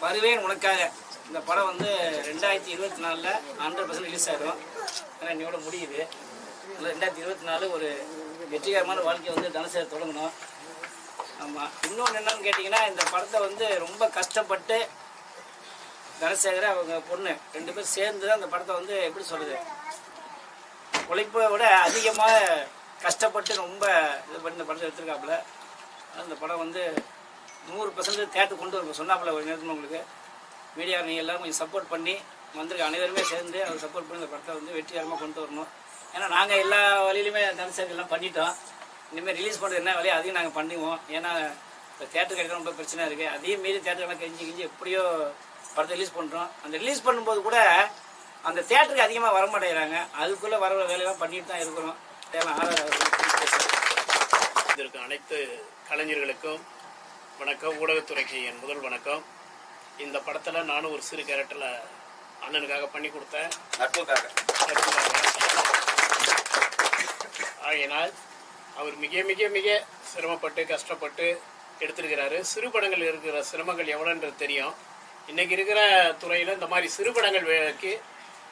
வருவேன் உனக்காக இந்த படம் வந்து 2024 100% ரிலீஸ் ஆகிடும். ஏன்னா இன்னையோட முடியுது. 2024 ஒரு வெற்றிகரமான வாழ்க்கையை வந்து தனுஷ் தொடங்கணும். ஆமாம், இன்னொன்று என்னன்னு கேட்டிங்கன்னா, இந்த படத்தை வந்து ரொம்ப கஷ்டப்பட்டு தனசேகர் அவங்க பொண்ணு 2 பேர் சேர்ந்து தான் இந்த படத்தை வந்து எப்படி சொல்கிறது, உழைப்பை விட அதிகமாக கஷ்டப்பட்டு ரொம்ப இது பண்ணி இந்த படத்தை எடுத்துருக்காப்புல. அந்த படம் வந்து 100% தேட்டர் கொண்டு வரும் சொன்னாப்புல ஒரு நேரத்தில். உங்களுக்கு மீடியா நீங்கள் எல்லாம் கொஞ்சம் சப்போர்ட் பண்ணி வந்திருக்க அனைவருமே சேர்ந்து அவர் சப்போர்ட் பண்ணி இந்த படத்தை வந்து வெற்றிகரமாக கொண்டு வரணும். ஏன்னா நாங்கள் எல்லா வழியிலுமே தனசேகர் எல்லாம் பண்ணிட்டோம். இனிமேல் ரிலீஸ் பண்ணுறது என்ன வேலையோ அதையும் நாங்கள் பண்ணுவோம். ஏன்னா இப்போ தேட்டர் கிடைக்க ரொம்ப பிரச்சனை இருக்குது. அதையும் மீறி தேட்டருக்கெல்லாம் கெஞ்சி எப்படியோ படத்தை ரிலீஸ் பண்ணுறோம். அந்த ரிலீஸ் பண்ணும்போது கூட அந்த தேட்டருக்கு அதிகமாக வர மாட்டேங்கிறாங்க. அதுக்குள்ளே வர வேலையெல்லாம் பண்ணிட்டு தான் இருக்கிறோம். இதற்கு அனைத்து கலைஞர்களுக்கும் வணக்கம். ஊடகத்துறைக்கு என் முதல் வணக்கம். இந்த படத்தில் நானும் ஒரு சிறு கேரக்டரில் அண்ணனுக்காக பண்ணி கொடுத்தேன், நட்புக்காக. ஆகையினால் அவர் மிக மிக மிக சிரமப்பட்டு கஷ்டப்பட்டு எடுத்திருக்கிறாரு. சிறு படங்கள் இருக்கிற சிரமங்கள் எவ்வளோன்றது தெரியும். இன்றைக்கி இருக்கிற துறையில் இந்த மாதிரி சிறு படங்களுக்கு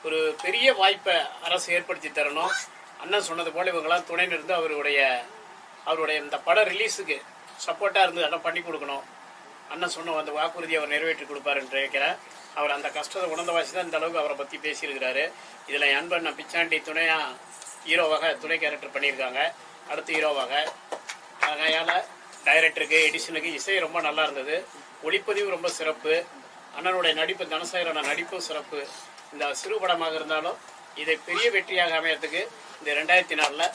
ஒரு பெரிய வாய்ப்பை அரசு ஏற்படுத்தி தரணும். அண்ணன் சொன்னது போல் இவங்களாம் துணை நின்று அவருடைய இந்த படம் ரிலீஸுக்கு சப்போர்ட்டாக இருந்து அதெல்லாம் பண்ணி கொடுக்கணும். அண்ணன் சொன்ன அந்த வாக்குறுதியை அவர் நிறைவேற்றி கொடுப்பாருன்னு நினைக்கிறேன். அவர் அந்த கஷ்டத்தை உணர்ந்த வாசி தான் இந்த அளவுக்கு அவரை பற்றி பேசியிருக்கிறாரு. இதில் என் அன்பன் பிச்சாண்டி துணையாக ஹீரோவாக துணை கேரக்டர் பண்ணியிருக்காங்க. அடுத்த ஹீரோவாக அதனால் டைரக்டருக்கு எடிஷனுக்கு இசை ரொம்ப நல்லா இருந்தது. ஒளிப்பதிவு ரொம்ப சிறப்பு. அண்ணனுடைய நடிப்பு, தனசேகரோட நடிப்பும் சிறப்பு. இந்த சிறு படமாக இருந்தாலும் இதை பெரிய வெற்றியாக அமையறதுக்கு இந்த 2004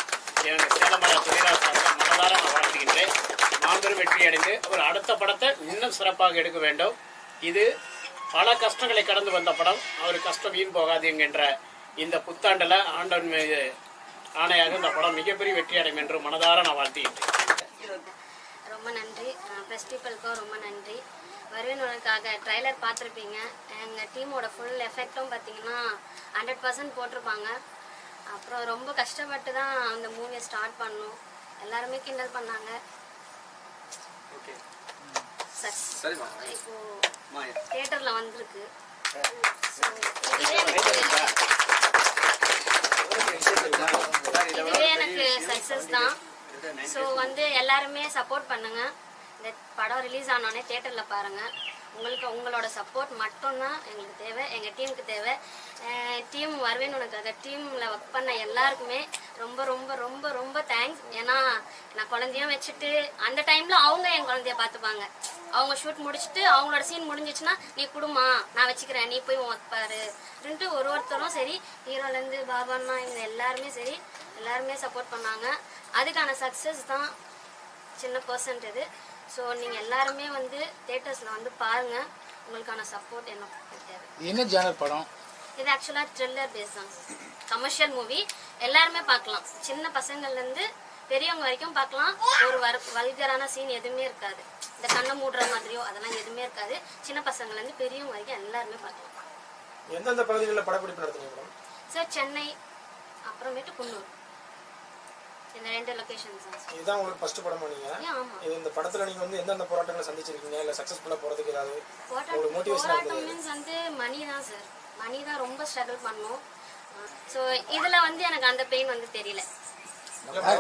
எனக்கு சேலமர துணைராசாக மனதார நான் வாழ்த்துகின்றேன். மாபெரும் வெற்றி அடைந்து அவர் அடுத்த படத்தை இன்னும் சிறப்பாக எடுக்க வேண்டும். இது பல கஷ்டங்களை கடந்து வந்த படம். அவர் கஷ்டம் வீண் போகாது என்கின்ற இந்த புத்தாண்டில் ஆண்டவன் மீது ஆணையாக இந்த படம் மிகப்பெரிய வெற்றி அடையும் என்று மனதார நான் வாழ்த்துகின்றேன். ரொம்ப நன்றி. ஃபெஸ்டிவலுக்கும் ரொம்ப நன்றி. வருவேன் உனக்காக ட்ரைலர் பார்த்துருப்பீங்க. எங்கள் டீமோட ஃபுல் எஃபெக்டும் பார்த்தீங்கன்னா 100% போட்டிருப்பாங்க. அப்புறம் ரொம்ப கஷ்டப்பட்டு தான் அந்த மூவியை ஸ்டார்ட் பண்ணோம். எல்லாருமே கிண்டல் பண்ணாங்க. இப்போ தியேட்டரில் வந்திருக்கு. இதுவே எனக்கு சக்ஸஸ் தான். ஸோ வந்து எல்லாருமே சப்போர்ட் பண்ணுங்க. இந்த படம் ரிலீஸ் ஆனோடனே தியேட்டரில் பாருங்கள். உங்களோட சப்போர்ட் மட்டும்தான் எங்களுக்கு தேவை, எங்கள் டீமுக்கு தேவை. டீம் வருவேன் உனக்காக டீமில் ஒர்க் பண்ண எல்லாருக்குமே ரொம்ப ரொம்ப ரொம்ப ரொம்ப தேங்க்ஸ். ஏன்னா நான் குழந்தையும் வச்சுட்டு அந்த டைமில் அவங்க என் குழந்தைய பார்த்துப்பாங்க. அவங்க ஷூட் முடிச்சுட்டு அவங்களோட சீன் முடிஞ்சிச்சுன்னா நீ குடுமா நான் வச்சுக்கிறேன், நீ போய் ஒர்க் பாரு அப்படின்ட்டு ஒருத்தரும் சரி, ஹீரோலேருந்து பாபான்னா இவங்க எல்லாருமே சரி, எல்லாருமே சப்போர்ட் பண்ணாங்க. அதுக்கான சக்ஸஸ் தான் சின்ன பர்சன்ட் இது. ஸோ நீங்கள் எல்லாருமே வந்து தியேட்டர்ஸில் வந்து பாருங்கள். உங்களுக்கான சப்போர்ட் எனக்கு தேவை. என்ன ஜானர் படம் இது? ஆக்சுவலாக த்ரில்லர் பேஸ் தான், கமர்ஷியல் மூவி. எல்லாருமே பார்க்கலாம். சின்ன பசங்கள்லேருந்து பெரியவங்க வரைக்கும் பார்க்கலாம். ஒரு வல்கரான சீன் எதுவுமே இருக்காது. இந்த கண்ணை மூடுற மாதிரியோ அதெல்லாம் எதுவுமே இருக்காது. சின்ன பசங்கள்லேருந்து பெரியவங்க வரைக்கும் எல்லாருமே பார்க்கலாம். எந்தெந்த பகுதிகளில் படப்பிடிப்பு நடத்துறீங்க சார்? சென்னை, அப்புறமேட்டு குன்னூர், இந்த 2 லொகேஷன்ஸ். இதுதான் உங்களுக்கு ஃபர்ஸ்ட் படமா நீங்க? ஆமா. இந்த படத்துல நீங்க வந்து எந்தெந்த போராட்டங்களை சந்திச்சிருக்கீங்க, இல்ல சக்சஸ்ஃபுல்லா போறதுக்கு ஏதாவது ஒரு மோட்டிவேஷன் வந்து மணி தான் சார். மணி தான் ரொம்ப ஸ்ட்ரகிள் பண்ணோம். ஸோ இதுல வந்து எனக்கு அந்த பெயின் வந்து தெரியல.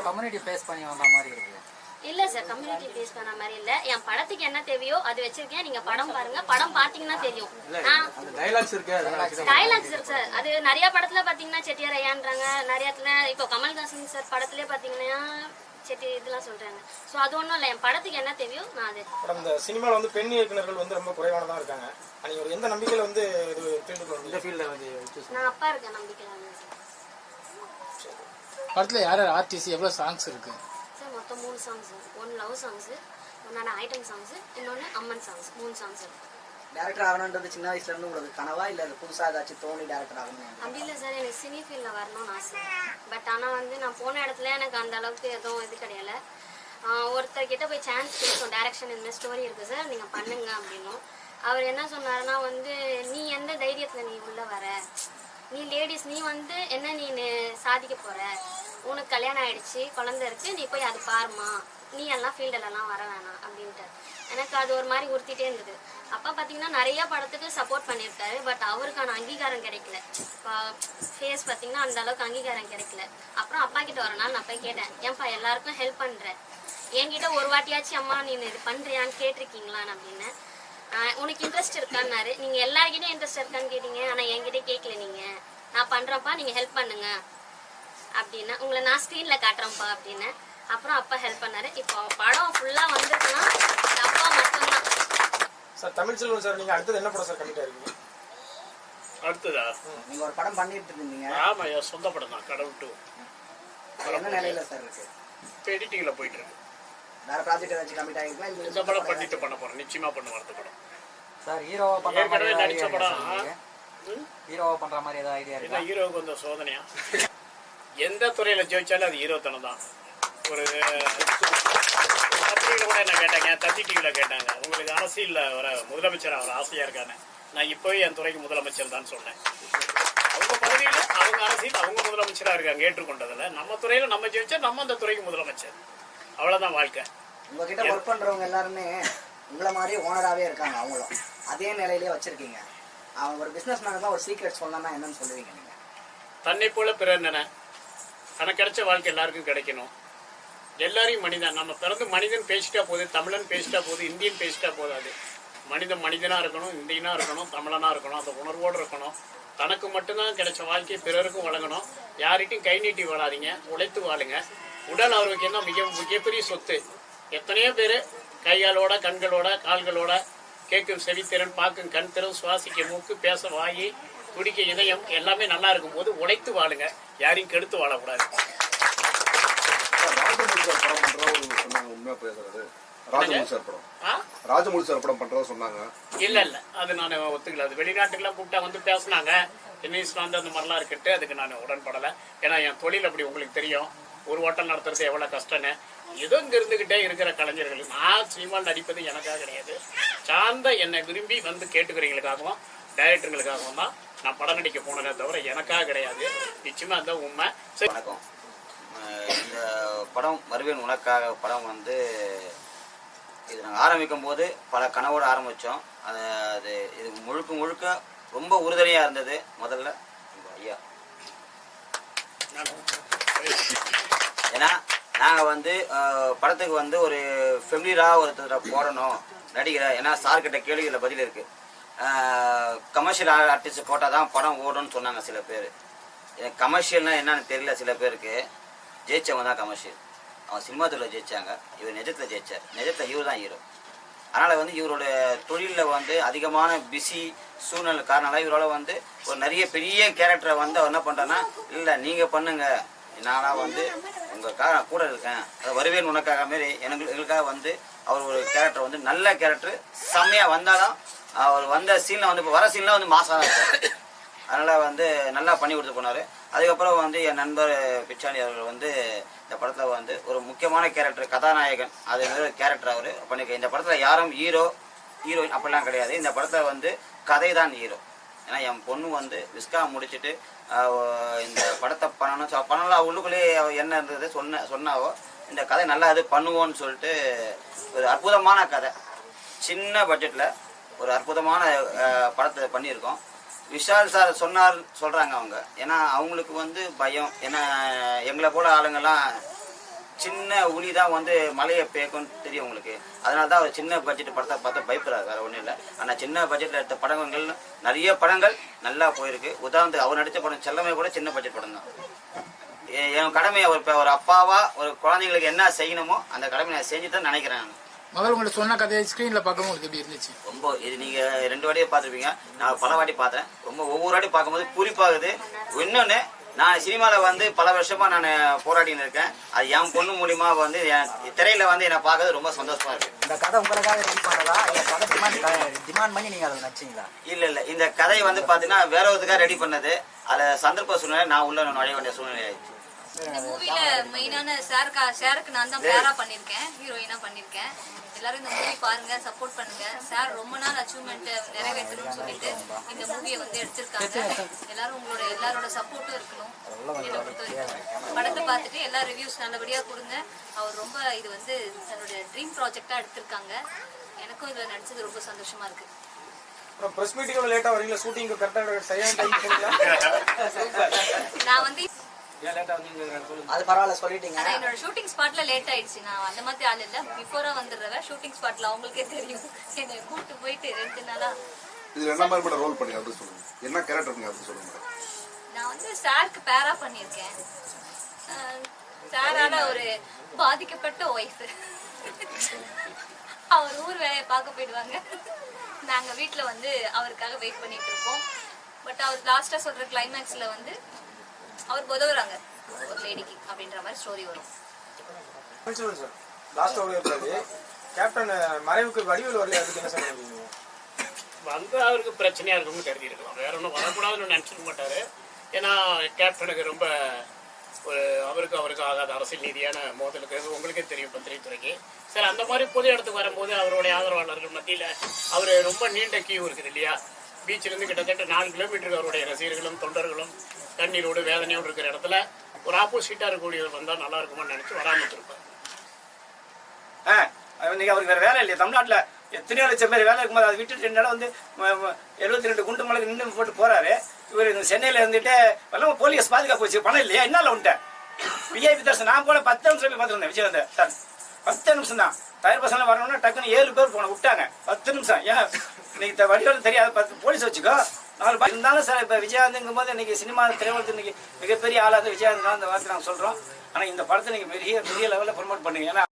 கம்யூனிட்டி ஃபேஸ் பண்ணி வந்த மாதிரி இருக்கு. இல்ல சார், கம்யூனிட்டி ஃபேஸ் பண்ண மாதிரி இல்ல. என் படத்துக்கு என்ன தேவையோ அது வச்சிருக்கேன். நீங்க படம் பாருங்க, படம் பாத்தீங்கன்னா தெரியும். டைலாக்ஸ் இருக்கு சார். அது நிறைய படத்துல பாத்தீங்கன்னா செட்டியார் ஐயான்றாங்க. நிறையத்துல இப்போ கமல்ஹாசன் சார் படத்துலயே பாத்தீங்கன்னா செட்டி இதெல்லாம் சொல்றாங்க. ஸோ அது ஒன்றும் இல்லை. என் படத்துக்கு என்ன தேவையோ நான் அது. இந்த சினிமாவில் வந்து பெண் இயக்குநர்கள் வந்து ரொம்ப குறைவானதா இருக்காங்க. நீங்க ஒரு எந்த நம்பிக்கையில வந்து இந்த ஃபீல்ட்ல வந்து நான் அப்பா இருக்கேன் நம்பிக்கையில வந்து சார். படத்துல யார் ஆர்டிஸ்ட், எவ்வளவு சாங்ஸ் இருக்கு சார்? மொத்தம் 3 songs. 1 love songs, 1 item songs, இன்னொன்று அம்மன் சாங்ஸ். 3 சாங்ஸ் இருக்கு. டேரக்டர் ஆகணுன்றது சின்ன வயசுல இருந்து உங்களுக்கு கனவா, இல்ல அது புதுசா ஏதாச்சும் தோணி டேரக்டர் ஆகணும்? அப்படி இல்லை சார், எனக்கு சினி ஃபீல்டில் வரணும்னு ஆசை. பட் ஆனால் வந்து நான் போன இடத்துல எனக்கு அந்த அளவுக்கு எதுவும் இது கிடையாது. ஒருத்தர்கிட்ட போய் சான்ஸ் கொடுத்தோம், டைரக்ஷன் இந்த ஸ்டோரி இருக்குது சார் நீங்கள் பண்ணுங்க அப்படின்னும். அவர் என்ன சொன்னாருன்னா வந்து, நீ எந்த தைரியத்தில் நீ உள்ளே வர, நீ லேடிஸ், நீ வந்து என்ன நீ சாதிக்க போகிற, உனக்கு கல்யாணம் ஆகிடுச்சு, குழந்தை இருக்குது, நீ போய் அது பாருமா, நீ எல்லாம் ஃபீல்டிலலாம் வர வேணாம் அப்படின்ட்டு. எனக்கு அது ஒரு மாதிரி உறுத்திட்டே இருந்தது. அப்பா பார்த்தீங்கன்னா நிறைய படத்துக்கு சப்போர்ட் பண்ணியிருக்காரு. பட் அவருக்கான அங்கீகாரம் கிடைக்கல. ஃபேஸ் பார்த்தீங்கன்னா அந்த அளவுக்கு அங்கீகாரம் கிடைக்கல. அப்புறம் அப்பா கிட்ட ஒரு நாள் நான் போய் கேட்டேன், ஏன்ப்பா எல்லாருக்கும் ஹெல்ப் பண்ணுறேன், என்கிட்ட ஒரு வாட்டியாச்சும் அம்மா நீ இது பண்ணுறியான்னு கேட்டிருக்கீங்களான்னு அப்படின்னு. உனக்கு இன்ட்ரெஸ்ட் இருக்கான்னாரு. நீங்கள் எல்லாருக்கிட்டையும் இன்ட்ரெஸ்ட் இருக்கான்னு கேட்டீங்க, ஆனால் என்கிட்ட கேட்கல. நீங்கள் நான் பண்ணுறப்பா, நீங்கள் ஹெல்ப் பண்ணுங்க அப்படின்னா, உங்களை நான் ஸ்க்ரீனில் காட்டுறேன்ப்பா அப்படின்னு. அப்புறம் அப்பா ஹெல்ப் பண்ணாரு. இப்போ படம் ஃபுல்லாக வந்துருக்குன்னா அப்பா மட்டும்தான். சார் தமிழ் செல்வன் சார், நீங்க அடுத்தது என்ன படம் சார் கமிட்டா இருக்கீங்க? அடுத்ததா நீங்க ஒரு படம் பண்ணிட்டு இருந்தீங்க, ஆமா, என் சொந்த படம் தான், கடவுள் 2. என்ன நிலையில சார் இருக்கு? இப்போ எடிட்டிங்கில் போயிட்டு இருக்கு. வேற ப்ராஜெக்ட் ஏதாச்சும் கமிட் ஆகிருக்கலாம்? இந்த படம் பண்ணிட்டு பண்ண போறேன், நிச்சயமா பண்ணுவேன் அடுத்த படம். சார் ஹீரோவா பண்ற மாதிரி ஏற்கனவே நடிச்ச படம். ஹீரோவா பண்ற மாதிரி ஏதாவது ஐடியா என்ன இருக்கா? ஹீரோவுக்கு வந்த சோதனையா? எந்த துறையில ஜெயிச்சாலும் அது ஹீரோத்தனம் தான். ஒரு பத்திரிகையில் கூட என்ன கேட்டாங்க, தந்தி டிவியில் கேட்டாங்க, உங்களுக்கு அரசியலில் வர முதலமைச்சர் அவர் ஆசையாக இருக்காங்க. நான் இப்போவே என் துறைக்கு முதலமைச்சர் தான் சொன்னேன். அவங்க பகுதியில் அவங்க அரசியல் அவங்க முதலமைச்சராக இருக்காங்க, ஏற்றுக்கொண்டதில்ல. நம்ம துறையில் நம்ம ஜெயிச்சா நம்ம அந்த துறைக்கு முதலமைச்சர், அவ்வளோதான் வாழ்க்கை. உங்ககிட்ட ஒர்க் பண்றவங்க எல்லாருமே உங்களை மாதிரியே ஓனராகவே இருக்காங்க. அவங்களும் அதே நிலையிலேயே வச்சிருக்கீங்க. அவங்க ஒரு பிஸ்னஸ் மேனுக்குலாம் ஒரு சீக்ரெட் சொல்லணும்னா என்னன்னு சொல்லுவீங்க நீங்க? தன்னை போல பிறர் நினை. தனக்கு கிடைச்ச வாழ்க்கை எல்லாருக்கும் கிடைக்கணும். எல்லாரையும் மனிதன், நம்ம பிறந்து மனிதன் பேசிட்டா போகுது, தமிழன் பேசிட்டா போகுது, இந்தியன் பேசிட்டா போதாது. மனிதன் மனிதனாக இருக்கணும், இந்தியனாக இருக்கணும், தமிழனாக இருக்கணும், அந்த உணர்வோடு இருக்கணும். தனக்கு மட்டும்தான் கிடைச்ச வாழ்க்கையை பிறருக்கும் வழங்கணும். யார்கிட்டையும் கை நீட்டி வாழாதீங்க, உழைத்து வாழுங்க. உடல் ஆரோக்கியம் தான் மிகப்பெரிய சொத்து. எத்தனையோ பேர் கைகாலோட, கண்களோட, கால்களோட, கேட்கும் செவித்திறன், பார்க்கும் கண் திறன், சுவாசிக்க மூக்கு, பேச வாயி, துடிக்க இதயம் எல்லாமே நல்லா இருக்கும்போது உழைத்து வாழுங்க. யாரையும் கெடுத்து வாழக்கூடாது. ராஜமௌழி சார் படம் பண்றதா சொன்னாங்க, உண்மையா பேசுறது? ராஜமௌழி சார் படம், ராஜமௌழி சார் படம் பண்றதா சொன்னாங்க. இல்ல அது நான் ஒத்துக்கல. அது வெளிநாட்டுக்கெல்லாம் கூப்பிட்டா வந்து பேசினாங்க, இன்னும் வந்து அந்த மாதிரிலாம் இருக்கட்டு, அதுக்கு நான் உடன்படலை. ஏன்னா என் தொழில் அப்படி, உங்களுக்கு தெரியும், ஒரு ஹோட்டல் நடத்துறது எவ்வளோ கஷ்டன்னு. ஏதோ இங்கே இருந்துக்கிட்டே இருக்கிற கலைஞர்கள், நான் சினிமாவில் நடிப்பது எனக்காக கிடையாது, சார்ந்த என்னை விரும்பி வந்து கேட்டுக்கிறவங்களுக்காகவும் டைரக்டருங்களுக்காகவும் தான் நான் படம் நடிக்க போனதே தவிர எனக்காக கிடையாது. நிச்சயமாக அதுதான் உண்மை. வணக்கம். இந்த படம் வருவேன் உனக்காக படம் வந்து இது நாங்கள் ஆரம்பிக்கும் போது பல கனவோடு ஆரம்பித்தோம். அது இது முழுக்க ரொம்ப உறுதுணையாக இருந்தது. முதல்ல ஐயா, ஏன்னா நாங்கள் வந்து படத்துக்கு வந்து ஒரு ஃபெமிலியராக ஒருத்தரை போடணும் நடிகரை. ஏன்னா சார்கிட்ட கேள்விகளில் பதில் இருக்குது. கமர்ஷியல் ஆர்டிஸ்ட் போட்டால் தான் படம் ஓடும்னு சொன்னாங்க சில பேர். கமர்ஷியல்னால் என்னன்னு தெரியல சில பேருக்கு. ஜெயிச்சவங்க தான் கமர்ஷியல். அவங்க சினிமா துறையில் ஜெயிச்சாங்க, இவர் நிஜத்தில் ஜெயிச்சார். நிஜத்தில் இவர் தான் ஹீரோ. அதனால் வந்து இவரோட தொழிலில் வந்து அதிகமான பிஸி சூழ்நிலை காரணம் இவரால் வந்து ஒரு நிறைய பெரிய கேரக்டரை வந்து அவர் என்ன பண்ணுறேன்னா, இல்லை நீங்கள் பண்ணுங்கள், நானாக வந்து உங்கள் கூட இருக்கேன், அதை வருவேன் உனக்காக மாரி எங்களுக்காக வந்து அவர் ஒரு கேரக்டர் வந்து நல்ல கேரக்டர் செம்மையாக வந்தாலும் அவர் வந்த சீனில் வந்து இப்போ வர சீனில் வந்து மாசாக இருக்கார். அதனால் வந்து நல்லா பண்ணி கொடுத்து போனார். அதுக்கப்புறம் வந்து என் நண்பர் பிச்சாண்டி அவர்கள் வந்து இந்த படத்தில் வந்து ஒரு முக்கியமான கேரக்டர், கதாநாயகன், அது ஒரு கேரக்டர் அவர் பண்ணிக்க. இந்த படத்தில் யாரும் ஹீரோயின் அப்படிலாம் கிடையாது. இந்த படத்தில் வந்து கதை தான் ஹீரோ. ஏன்னா என் பொண்ணு வந்து விஸ்கா முடிச்சுட்டு இந்த படத்தை பண்ணலாம் உள்ளுக்குள்ளேயே என்ன இருந்தது சொன்னாவோ இந்த கதை நல்லா இது பண்ணுவோன்னு சொல்லிட்டு ஒரு அற்புதமான கதை, சின்ன பட்ஜெட்டில் ஒரு அற்புதமான படத்தை பண்ணியிருக்கோம். விஷால் சார் சொல்கிறாங்க அவங்க, ஏன்னா அவங்களுக்கு வந்து பயம். ஏன்னா எங்களை போல ஆளுங்கள்லாம் சின்ன உளி தான் வந்து மலையை பேக்கும்னு தெரியும் உங்களுக்கு. அதனால தான் அவர் சின்ன பட்ஜெட் படத்தை பார்த்து பயப்படுறாரு, வேறு ஒன்றும் இல்லை. ஆனால் சின்ன பட்ஜெட்டில் எடுத்த படங்கள் நிறைய படங்கள் நல்லா போயிருக்கு. உதாரணத்துக்கு அவர் நடித்த படம் செல்லமே கூட சின்ன பட்ஜெட் படம் தான். என் கடமையை ஒரு அப்பாவா ஒரு குழந்தைங்களுக்கு என்ன செய்யணுமோ அந்த கடமையை நான் செஞ்சு தான் நினைக்கிறேன். முதல்ல உங்களுக்கு சொன்ன கதையை ஸ்க்ரீனில் பார்க்கும்போது உங்களுக்கு எப்படி இருந்துச்சு? ரொம்ப இது நீங்கள் 2 வாட்டியே பார்த்துருப்பீங்க, நான் பல வாட்டி பார்த்தேன். ரொம்ப ஒவ்வொரு வாட்டி பார்க்கும்போது குறிப்பாகுது. இன்னொன்று, நான் சினிமாவில் வந்து பல வருஷமாக நான் போராடின்னு இருக்கேன். அது என் பொண்ணு மூலிமா வந்து என் திரையில் வந்து என்னை பார்க்கறது ரொம்ப சந்தோஷமாக இருக்குது. இந்த கதை உங்களுக்காக ரெடி பண்ணதா இல்லை கதை டிமாண்ட் பண்ணி நீங்கள் அதை நினச்சிங்களா? இல்லை, இந்த கதை வந்து பார்த்தீங்கன்னா வேற ஒருத்துக்காக ரெடி பண்ணது. அதில் சந்தர்ப்ப சூழ்நிலை நான் உள்ள நுழைய வேண்டிய சூழ்நிலை ஆயிடுச்சு. இந்த மூவில மெயினான ஷேருக்கு நான் தான் பேரா பண்ணியிருக்கேன், ஹீரோயினா பண்ணியிருக்கேன். எல்லாரும் இந்த மூவி பாருங்க, சப்போர்ட் பண்ணுங்க. சார் ரொம்ப நாள் அச்சீவ்மெண்ட் நிறைவேற்றணும்னு சொல்லிட்டு இந்த மூவியை வந்து எடுத்திருக்காங்க. எல்லாரும் எல்லாரோட சப்போர்ட்டும் இருக்கணும். என்னை பொறுத்த வரைக்கும் படத்தை பார்த்துட்டு எல்லா ரிவ்யூஸ் நல்லபடியா கொடுங்க. அவர் ரொம்ப இது வந்து தன்னுடைய ட்ரீம் ப்ராஜெக்டா எடுத்திருக்காங்க. எனக்கும் இதில் நடிச்சது ரொம்ப சந்தோஷமா இருக்கு. அப்புறம் ப்ரெஸ் மீட்டிங்கோட லேட்டாக வரீங்களா? ஷூட்டிங்கு கரெக்டாக சரியான டைம் போனீங்களா? நான் வந்து ஏன் லேட்டாக வந்தீங்க சொல்லுங்க. அது பரவாயில்ல சொல்லிட்டீங்க. ஆனா என்னோட ஷூட்டிங் ஸ்பாட்ல லேட் ஆயிடுச்சு. நான் அந்த மாதிரி ஆள் இல்லை, பிஃபோரா வந்துடுறவன். ஷூட்டிங் ஸ்பாட்ல அவங்களுக்கே தெரியும். என்னை கூப்பிட்டு போயிட்டு 2 நாளா. இதுல என்ன மாதிரி ரோல் பண்ணி அப்படி சொல்லுங்க, என்ன கேரக்டர் நீங்க அப்படி சொல்லுங்க. நான் வந்து சாருக்கு பேரா பண்ணியிருக்கேன். சாரால ஒரு பாதிக்கப்பட்ட ஒய்ஃப். அவர் ஊர் வேலையை பார்க்க போயிடுவாங்க. நாங்க வீட்டுல வந்து அவருக்காக வெயிட் பண்ணிட்டு இருப்போம். பட் அவர் லாஸ்டா சொல்ற கிளைமேக்ஸ்ல வந்து அவர் உதவுறாங்க ஒரு லேடிக்கு அப்படின்ற மாதிரி ஸ்டோரி வரும். சார் லாஸ்ட்டாக ஓடி இருக்காது கேப்டன் மறைவுக்கு வடிவில் வரல, அதுக்கு என்ன சார் பண்ணுவீங்க? வந்து அவருக்கு பிரச்சனையா இருக்கும்னு கருதி இருக்கலாம். வேற ஒன்றும் வரக்கூடாதுன்னு நினைச்சிக்க மாட்டாரு. ஏன்னா கேப்டனுக்கு ரொம்ப ஒரு அவருக்கு ஆகாத அரசியல் நீதியான மோதலுக்கு உங்களுக்கே தெரியும் பத்திரிகைத்துறைக்கு. சரி, அந்த மாதிரி பொது இடத்துக்கு வரும்போது அவருடைய ஆதரவாளர்கள் மத்தியில் அவர் ரொம்ப நீண்ட கியூ இருக்குது இல்லையா? பீச்சிலேருந்து கிட்டத்தட்ட 4 கிலோமீட்டருக்கு அவருடைய ரசிகர்களும் தொண்டர்களும் கண்ணீரோடு வேதனையோடு இருக்கிற இடத்துல ஒரு ஆப்போசிட்டாக இருக்கக்கூடியவர் வந்தால் நல்லா இருக்குமான்னு நினச்சி வராமல் இருப்பார். இன்னைக்கு அவருக்கு வேறு வேலை இல்லையா? தமிழ்நாட்டில் எத்தனையோ லட்சம் பேர் வேலை இருக்கும்போது அதை விட்டுட்டு 2 நாள் வந்து 72 குண்டு மலைக்கு நின்று போட்டு போறாரு. இவர் இந்த சென்னையில் இருந்துட்டு எல்லாம் போலீஸ் பாதுகாப்பு வச்சு பணம் இல்லையா? என்னால் வந்துட்டேன் விஐபி தர்ஷன் நான் போல 10 நிமிஷம் போய் பார்த்துருந்தேன் விஜயகாந்த் சார். 10 நிமிஷம் தான். தயார் பசங்க வரணும்னா டக்குன்னு 7 பேர் போன விட்டாங்க. 10 நிமிஷம். ஏன் இன்னைக்கு வடிவம் தெரியாது, 10 போலீஸ் வச்சுக்கோ 4 இருந்தாலும் சார். இப்போ விஜயகாந்துங்கும் போது இன்னைக்கு சினிமா திரையுலகத்தில் இன்னைக்கு மிகப்பெரிய ஆளாக விஜயகாந்த் தான் அந்த வார்த்தை நாங்கள் சொல்கிறோம். ஆனால் இந்த படத்தை நீங்கள் பெரிய லெவலில் ப்ரொமோட் பண்ணுங்க. ஏன்னா